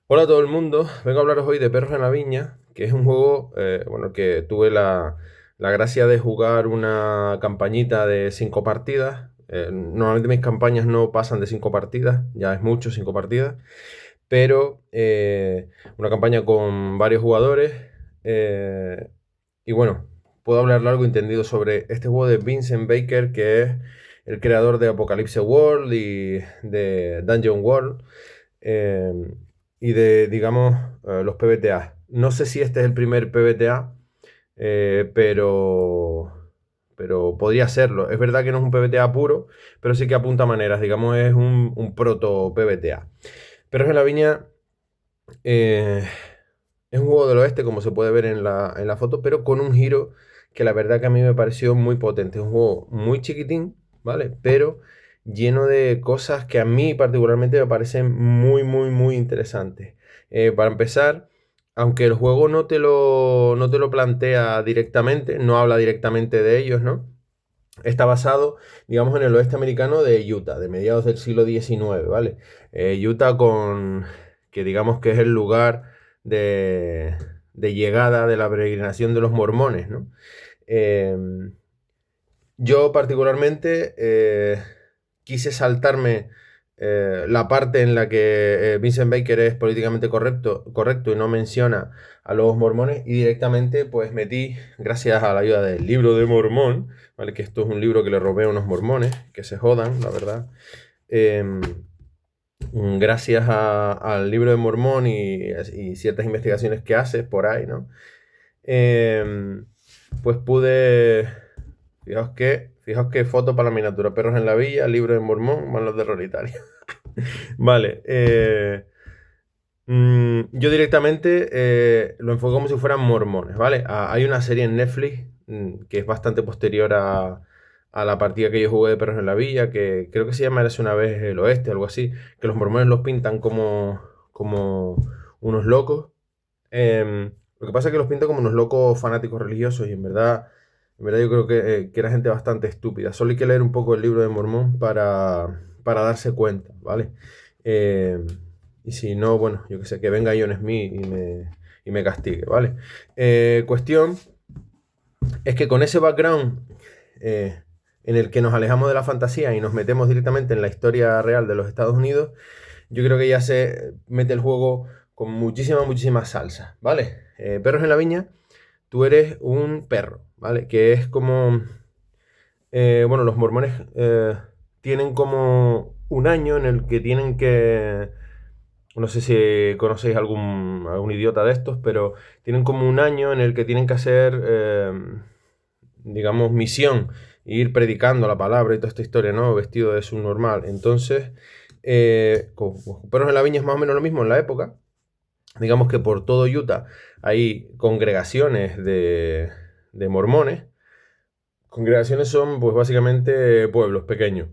Hola a todo el mundo, vengo a hablaros hoy de Perros en la Viña, que es un juego, bueno, que tuve la gracia de jugar una campañita de 5 partidas. Normalmente mis campañas no pasan de 5 partidas, ya es mucho 5 partidas, pero una campaña con varios jugadores. eh, y bueno, puedo hablar largo y tendido sobre este juego de Vincent Baker, que es el creador de Apocalypse World y de Dungeon World, eh, y de, digamos, los PBTA. No sé si este es el primer PBTA, pero podría serlo. Es verdad que no es un PBTA puro, pero sí que apunta maneras. Digamos, es un proto PBTA. Perros en la Viña eh, es un juego del oeste, como se puede ver en la foto, pero con un giro que la verdad que a mí me pareció muy potente. Es un juego muy chiquitín, ¿vale? Pero lleno de cosas que a mí particularmente me parecen muy, muy, muy interesantes. Para empezar, aunque el juego no te lo plantea directamente, no habla directamente de ellos, ¿no? Está basado, digamos, en el oeste americano de Utah, de mediados del siglo XIX, ¿vale? Utah que digamos que es el lugar de llegada de la peregrinación de los mormones, ¿no? Eh, yo particularmente quise saltarme la parte en la que Vincent Baker es políticamente correcto y no menciona a los mormones, y directamente pues metí, gracias a la ayuda del libro de Mormón, ¿vale? Que esto es un libro que le robé a unos mormones, que se jodan, la verdad. Em, Gracias al libro de Mormón y ciertas investigaciones que hace por ahí, ¿no? Em, pues pude. Fijaos que foto para la miniatura. Perros en la villa, libro de Mormón, manos de Rolitaria. Vale. Yo directamente lo enfoco como si fueran mormones, ¿vale? Hay una serie en Netflix que es bastante posterior a la partida que yo jugué de Perros en la Villa, que creo que se llama Érase una vez el Oeste, algo así, que los mormones los pintan como unos locos. Lo que pasa es que los pinta como unos locos fanáticos religiosos, y en verdad yo creo que era gente bastante estúpida. Solo hay que leer un poco el libro de Mormón para darse cuenta, ¿vale? Em, y si no, bueno, yo que sé, que venga John Smith y me castigue, ¿vale? Cuestión es que con ese background en el que nos alejamos de la fantasía y nos metemos directamente en la historia real de los Estados Unidos, yo creo que ya se mete el juego con muchísima, muchísima salsa, ¿vale? Perros en la Viña, tú eres un perro, ¿vale? Que es como, bueno, los mormones tienen como un año en el que tienen que, no sé si conocéis algún idiota de estos, pero tienen como un año en el que tienen que hacer, digamos, misión, e ir predicando la palabra y toda esta historia, ¿no? Vestido de subnormal. Entonces, con Perros en la Viña es más o menos lo mismo en la época. Digamos que por todo Utah hay congregaciones de mormones. Congregaciones son, pues, básicamente pueblos pequeños.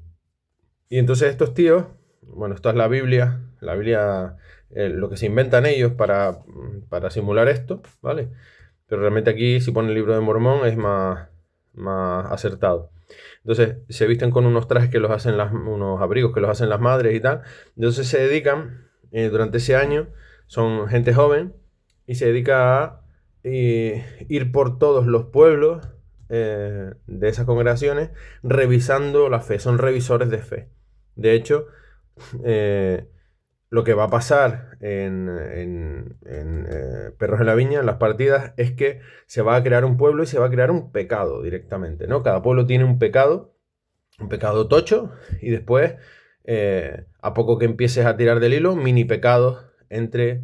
Y entonces estos tíos, bueno, esto es la Biblia, lo que se inventan ellos para simular esto, ¿vale? Pero realmente aquí, si pone el libro de Mormón, es más acertado. Entonces, se visten con unos trajes que los hacen unos abrigos que los hacen las madres y tal. Entonces se dedican, durante ese año, son gente joven, y se dedica a ir por todos los pueblos de esas congregaciones revisando la fe. Son revisores de fe. De hecho, eh, lo que va a pasar en Perros en la Viña, en las partidas, es que se va a crear un pueblo y se va a crear un pecado directamente, ¿no? Cada pueblo tiene un pecado tocho, y después, a poco que empieces a tirar del hilo, mini pecados entre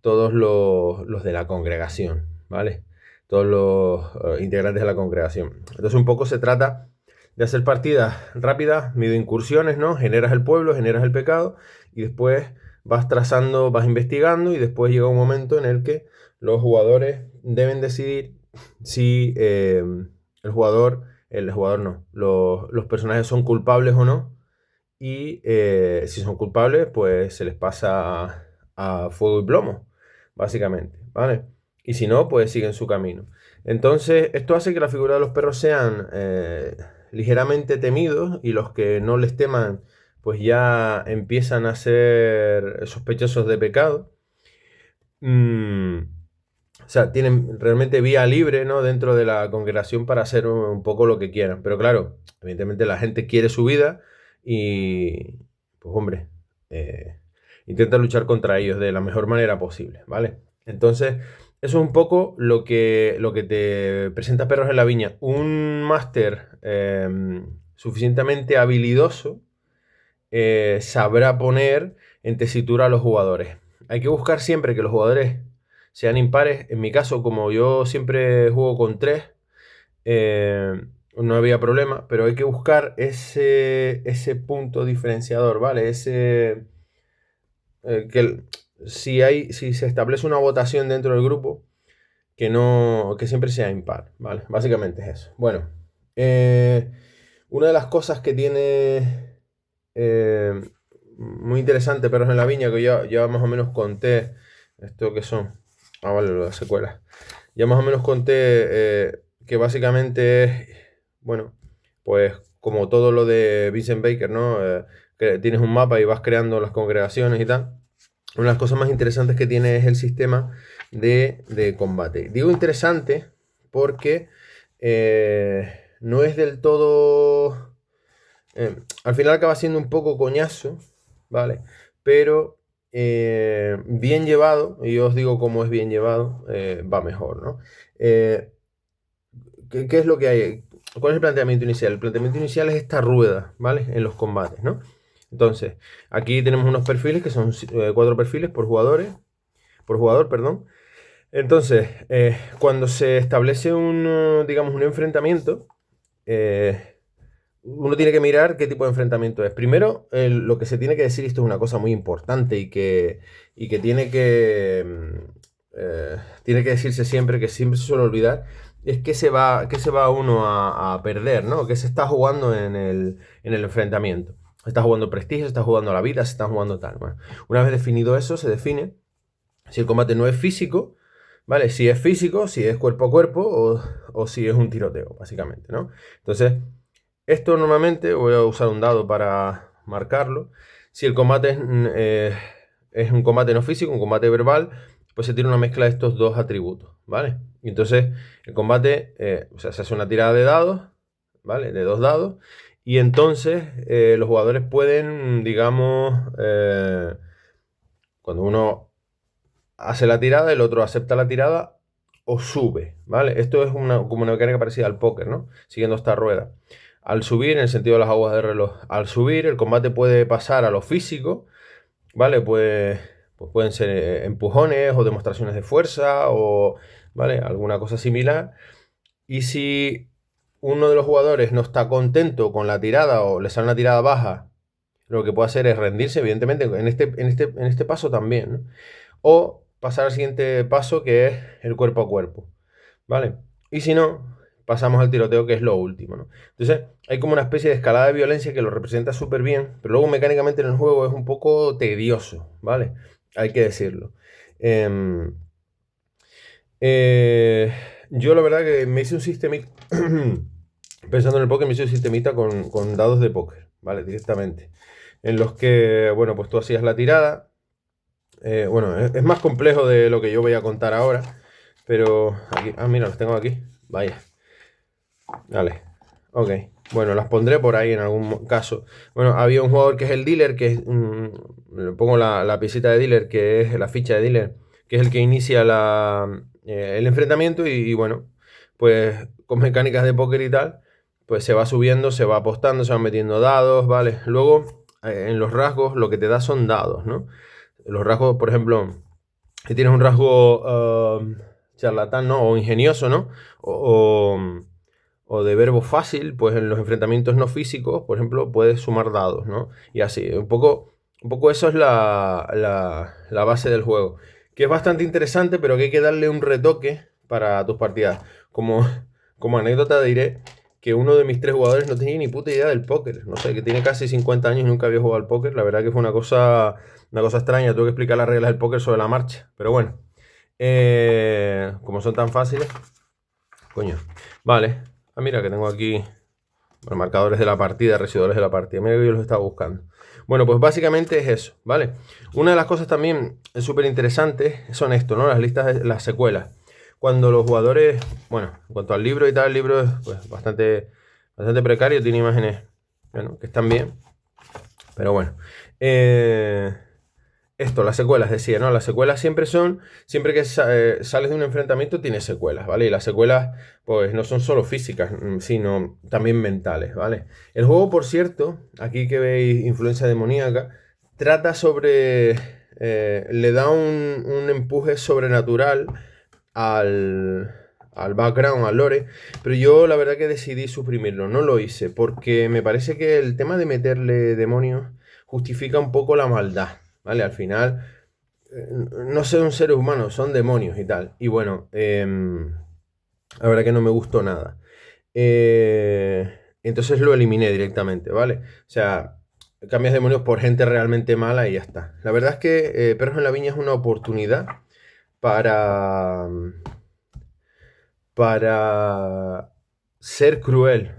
todos los de la congregación, ¿vale? Todos los integrantes de la congregación. Entonces un poco se trata de hacer partidas rápidas, medio incursiones, ¿no? Generas el pueblo, generas el pecado, y después vas trazando, vas investigando, y después llega un momento en el que los jugadores deben decidir si el jugador no, los personajes son culpables o no, y si son culpables, pues se les pasa a fuego y plomo, básicamente, ¿vale? Y si no, pues siguen su camino. Entonces, esto hace que la figura de los perros sean ligeramente temidos, y los que no les teman, pues ya empiezan a ser sospechosos de pecado. mm, o sea, tienen realmente vía libre, ¿no? Dentro de la congregación para hacer un poco lo que quieran. Pero claro, evidentemente la gente quiere su vida y, pues hombre, eh, intenta luchar contra ellos de la mejor manera posible, ¿vale? Entonces, eso es un poco lo que te presenta Perros en la Viña. Un máster suficientemente habilidoso sabrá poner en tesitura a los jugadores. Hay que buscar siempre que los jugadores sean impares. En mi caso, como yo siempre juego con 3, no había problema, pero hay que buscar ese punto diferenciador, ¿vale? Si se establece una votación dentro del grupo, que siempre sea impar, ¿vale? Básicamente es eso. Bueno, una de las cosas que tiene eh, muy interesante Perros en la Viña, que ya más o menos conté, esto que son, vale, las secuelas, ya más o menos conté que básicamente es, bueno, pues como todo lo de Vincent Baker, ¿no? Que tienes un mapa y vas creando las congregaciones y tal. Una de las cosas más interesantes que tiene es el sistema de combate. Digo interesante porque no es del todo... al final acaba siendo un poco coñazo, ¿vale? Pero bien llevado, y yo os digo cómo es bien llevado, va mejor, ¿no? Eh, ¿qué es lo que hay? ¿Cuál es el planteamiento inicial? El planteamiento inicial es esta rueda, ¿vale? En los combates, ¿no? Entonces, aquí tenemos unos perfiles que son 4 perfiles por jugador, perdón. Entonces, cuando se establece digamos, un enfrentamiento, uno tiene que mirar qué tipo de enfrentamiento es. Primero, lo que se tiene que decir, esto es una cosa muy importante y que tiene que decirse siempre, que siempre se suele olvidar, es que se va uno a perder, ¿no? Que se está jugando en el enfrentamiento. Se está jugando prestigio, se está jugando la vida, se está jugando tal. Bueno, una vez definido eso, se define si el combate no es físico, ¿vale? Si es físico, si es cuerpo a cuerpo o si es un tiroteo, básicamente, ¿no? Entonces, esto normalmente voy a usar un dado para marcarlo. Si el combate es un combate no físico, un combate verbal, pues se tiene una mezcla de estos dos atributos, ¿vale? Y entonces el combate, o sea, se hace una tirada de dados, ¿vale? De 2 dados. Y entonces los jugadores pueden, digamos, cuando uno hace la tirada, el otro acepta la tirada o sube, ¿vale? Esto es como una mecánica parecida al póker, ¿no? Siguiendo esta rueda. Al subir, en el sentido de las aguas de reloj, al subir el combate puede pasar a lo físico, ¿vale? Pues pueden ser empujones o demostraciones de fuerza o, ¿vale? Alguna cosa similar. Y si uno de los jugadores no está contento con la tirada o le sale una tirada baja, lo que puede hacer es rendirse, evidentemente, en este paso también, ¿no? O pasar al siguiente paso, que es el cuerpo a cuerpo, ¿vale? Y si no, pasamos al tiroteo, que es lo último, ¿no? Entonces, hay como una especie de escalada de violencia que lo representa súper bien, pero luego mecánicamente en el juego es un poco tedioso, ¿vale? Hay que decirlo. Em, eh, yo la verdad que me hice un sistemita, pensando en el póker, me hice un sistemita con dados de póker, ¿vale? Directamente. En los que, bueno, pues tú hacías la tirada. Bueno, es más complejo de lo que yo voy a contar ahora, pero aquí, mira, los tengo aquí. Vaya, vale, ok. Bueno, las pondré por ahí en algún caso. Bueno, había un jugador que es el dealer, que es, le pongo la piecita de dealer, que es la ficha de dealer, que es el que inicia el enfrentamiento y bueno, pues con mecánicas de póker y tal, pues se va subiendo, se va apostando, se van metiendo dados, ¿vale? Luego, en los rasgos, lo que te da son dados, ¿no? Los rasgos, por ejemplo, si tienes un rasgo charlatán, ¿no? O ingenioso, ¿no? O de verbo fácil, pues en los enfrentamientos no físicos, por ejemplo, puedes sumar dados, ¿no? Y así, un poco eso es la base del juego. Que es bastante interesante, pero que hay que darle un retoque para tus partidas. Como anécdota diré que uno de mis 3 jugadores no tenía ni puta idea del póker. No sé, que tiene casi 50 años y nunca había jugado al póker. La verdad que fue una cosa extraña. Tuve que explicar las reglas del póker sobre la marcha. Pero bueno, como son tan fáciles, coño. Vale. Mira que tengo aquí Bueno, marcadores de la partida, residuales de la partida. Mira que yo los estaba buscando. Bueno, pues básicamente es eso, ¿vale? Una de las cosas también súper interesantes son esto, ¿no? Las listas de las secuelas. Cuando los jugadores, bueno, en cuanto al libro y tal, el libro es pues, bastante precario, tiene imágenes, bueno, que están bien. Pero bueno. Esto, las secuelas, decía, ¿no? Las secuelas siempre que sales de un enfrentamiento tienes secuelas, ¿vale? Y las secuelas, pues no son solo físicas, sino también mentales, ¿vale? El juego, por cierto, aquí que veis influencia demoníaca, trata sobre... le da un empuje sobrenatural al background, al lore, pero yo la verdad que decidí suprimirlo, no lo hice, porque me parece que el tema de meterle demonios justifica un poco la maldad, ¿vale? Al final, no son seres humanos, son demonios y tal. Y bueno, la verdad que no me gustó nada. Entonces lo eliminé directamente, ¿vale? O sea, cambias demonios por gente realmente mala y ya está. La verdad es que Perros en la Viña es una oportunidad para, para ser cruel.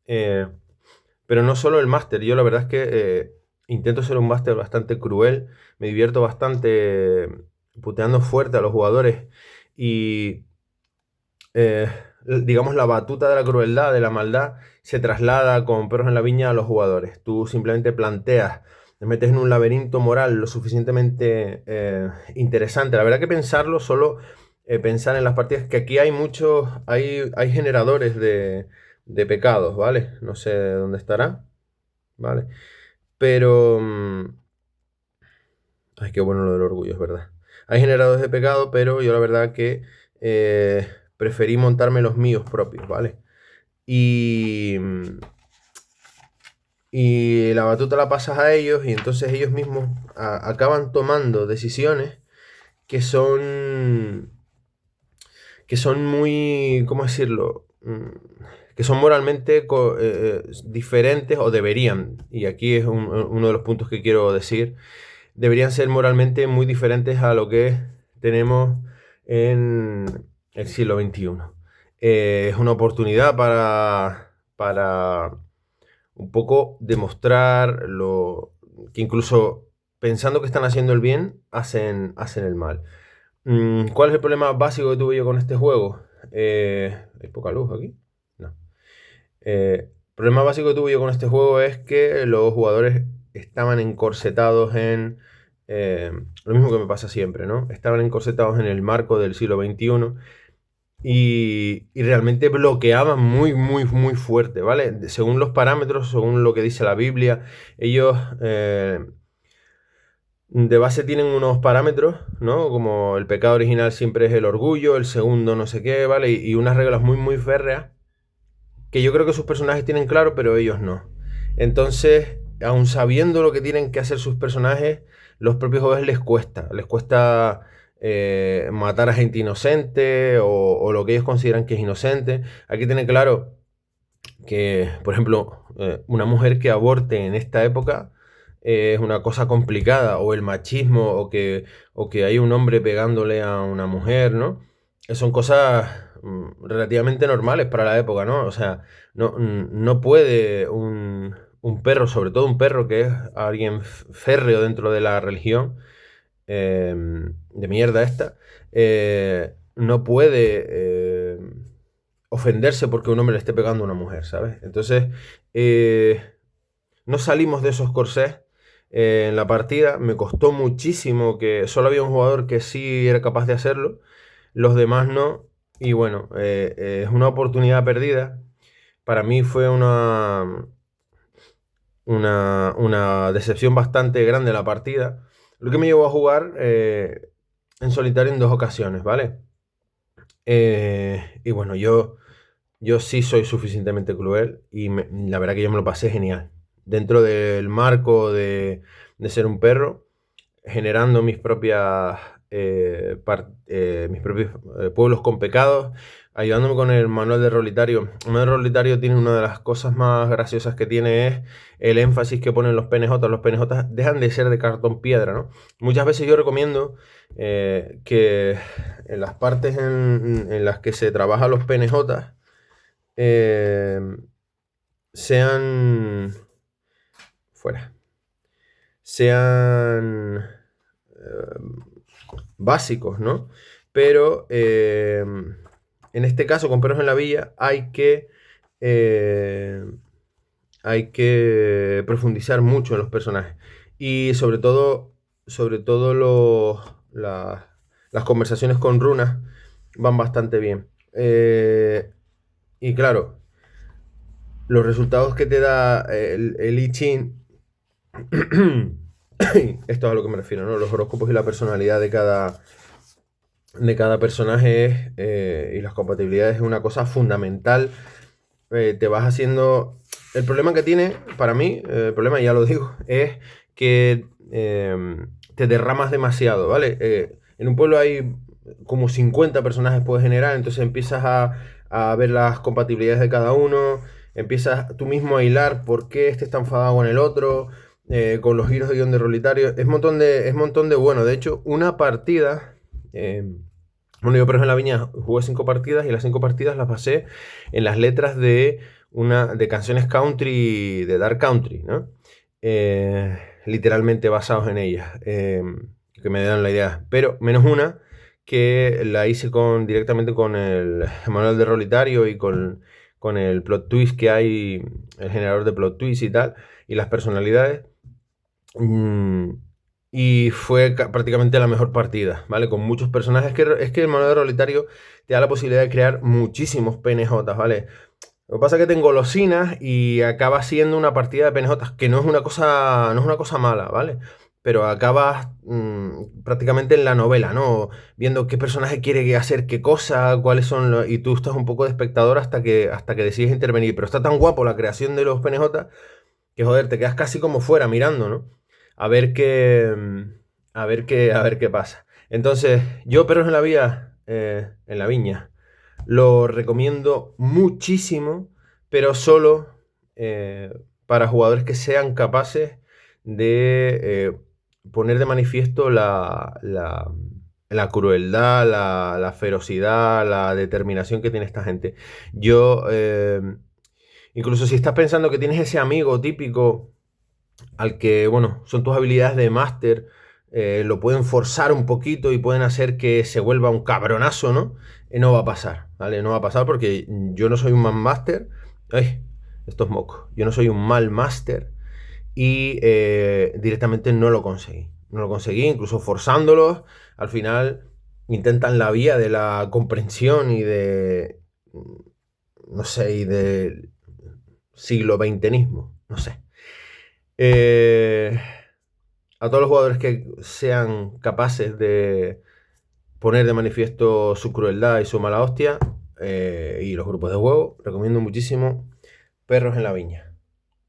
Pero no solo el máster, yo la verdad es que intento ser un máster bastante cruel, me divierto bastante puteando fuerte a los jugadores y digamos la batuta de la crueldad, de la maldad, se traslada con Perros en la Viña a los jugadores. Tú simplemente planteas, te metes en un laberinto moral lo suficientemente interesante. La verdad que pensarlo, solo pensar en las partidas, que aquí hay muchos, hay generadores de pecados, ¿vale? No sé dónde estará, ¿vale? Pero... ay, qué bueno lo del orgullo, es verdad. Hay generadores de pecado, pero yo la verdad que preferí montarme los míos propios, ¿vale? Y... y la batuta la pasas a ellos y entonces ellos mismos acaban tomando decisiones que son... que son muy... ¿cómo decirlo? Que son moralmente diferentes o deberían, y aquí es uno de los puntos que quiero decir, deberían ser moralmente muy diferentes a lo que tenemos en el siglo XXI. Es una oportunidad para un poco demostrar lo que incluso pensando que están haciendo el bien, hacen el mal. ¿Cuál es el problema básico que tuve yo con este juego? ¿Hay poca luz aquí? No. El problema básico que tuve yo con este juego es que los jugadores estaban encorsetados en... lo mismo que me pasa siempre, ¿no? Estaban encorsetados en el marco del siglo XXI y realmente bloqueaban muy fuerte, ¿vale? Según los parámetros, según lo que dice la Biblia, ellos de base tienen unos parámetros, ¿no? Como el pecado original siempre es el orgullo, el segundo no sé qué, ¿vale? Y unas reglas muy férreas que yo creo que sus personajes tienen claro, pero ellos no. Entonces, aun sabiendo lo que tienen que hacer sus personajes, los propios jugadores les cuesta matar a gente inocente o lo que ellos consideran que es inocente. Aquí tienen claro que, por ejemplo, una mujer que aborte en esta época es una cosa complicada, o el machismo, o que hay un hombre pegándole a una mujer, ¿no? Son cosas relativamente normales para la época, ¿no? O sea, no puede un perro, sobre todo un perro que es alguien férreo dentro de la religión, de mierda esta, no puede ofenderse porque un hombre le esté pegando a una mujer, ¿sabes? Entonces, no salimos de esos corsés en la partida. Me costó muchísimo, que solo había un jugador que sí era capaz de hacerlo, los demás no. Y bueno, es una oportunidad perdida. Para mí fue una decepción bastante grande la partida. Lo que me llevó a jugar en solitario en 2 ocasiones, ¿vale? Y bueno, yo sí soy suficientemente cruel y la verdad que yo me lo pasé genial. Dentro del marco de ser un perro, generando mis propios pueblos con pecados, ayudándome con el manual de Rolitario. El manual de Rolitario tiene una de las cosas más graciosas que tiene es el énfasis que ponen los PNJ. Los PNJ dejan de ser de cartón piedra, ¿no? Muchas veces yo recomiendo que en las partes en las que se trabaja los PNJ, sean fuera, sean básicos, ¿no? Pero en este caso, con Perros en la Villa, hay que profundizar mucho en los personajes. Y sobre todo las conversaciones con runas van bastante bien. Y claro, los resultados que te da el I Ching, esto es a lo que me refiero, ¿no? Los horóscopos y la personalidad de cada personaje y las compatibilidades es una cosa fundamental. Te vas haciendo... El problema que tiene, para mí, el problema, ya lo digo, es que te derramas demasiado, ¿vale? En un pueblo hay como 50 personajes puedes generar, entonces empiezas a ver las compatibilidades de cada uno, empiezas tú mismo a hilar por qué este está enfadado con el otro, con los giros de guión de Rolitario. Es montón de bueno. De hecho, una partida... bueno, yo, pero en la Viña jugué 5 partidas y las 5 partidas las pasé en las letras de canciones country, de Dark Country, ¿no? Literalmente basados en ellas, que me dan la idea. Pero menos una que la hice directamente con el manual de Rolitario y con el plot twist que hay, el generador de plot twist y tal, y las personalidades. Y fue prácticamente la mejor partida, ¿vale? Con muchos personajes. Es que el manual de Rolitario te da la posibilidad de crear muchísimos PNJs, ¿vale? Lo que pasa es que tengo golosinas y acaba siendo una partida de PNJs, que no es una cosa mala, ¿vale? Pero acabas prácticamente en la novela, ¿no? Viendo qué personaje quiere hacer qué cosa, cuáles son los... Y tú estás un poco de espectador hasta que decides intervenir. Pero está tan guapo la creación de los PNJs que, joder, te quedas casi como fuera mirando, ¿no? A ver a ver qué pasa. Entonces, yo Perros en la Viña, lo recomiendo muchísimo, pero solo para jugadores que sean capaces de poner de manifiesto la crueldad, la ferocidad, la determinación que tiene esta gente. Yo, incluso si estás pensando que tienes ese amigo típico al que, bueno, son tus habilidades de máster, lo pueden forzar un poquito y pueden hacer que se vuelva un cabronazo, ¿no? No va a pasar, ¿vale? No va a pasar porque yo no soy un mal máster. ¡Ay! Esto es moco. Yo no soy un mal máster y directamente no lo conseguí. No lo conseguí, incluso forzándolos. Al final intentan la vía de la comprensión y de, no sé, y de siglo XXismo, no sé. A todos los jugadores que sean capaces de poner de manifiesto su crueldad y su mala hostia, y los grupos de juego, recomiendo muchísimo Perros en la Viña.